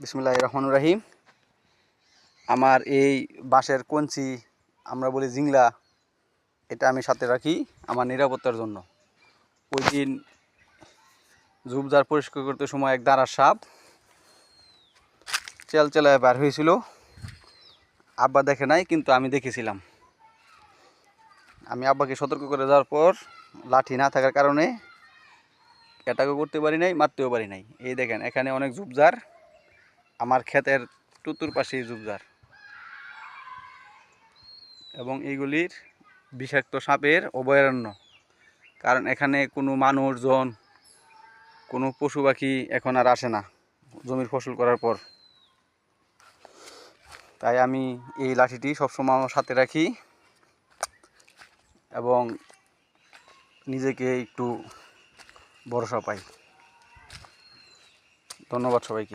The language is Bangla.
বিসমিল্লাহির রহমানির রহিম। আমার এই বাঁশের কঞ্চি, আমরা বলি জিংলা, এটা আমি সাথে রাখি আমার নিরাপত্তার জন্য। ওই দিন ঝোপঝাড় পরিষ্কার করতে সময় এক দাঁড়ার সাপ চেলচেলায় বের হয়েছিল। আব্বা দেখে নাই, কিন্তু আমি দেখেছিলাম। আমি আব্বাকে সতর্ক করে যাওয়ার পর লাঠি না থাকার কারণে অ্যাটাকও করতে পারি নাই, মারতেও পারি নাই। এই দেখেন, এখানে অনেক ঝোপঝাড়, আমার ক্ষেতের চতুর্পাশেই ঝোপঝাড়, এবং এইগুলির বিষাক্ত সাপের অভয়ারণ্য। কারণ এখানে কোনো মানুষজন, কোনো পশু পাখি এখন আর আসে না জমির ফসল করার পর। তাই আমি এই লাঠিটি সবসময় আমার সাথে রাখি এবং নিজেকে একটু ভরসা পাই। ধন্যবাদ সবাইকে।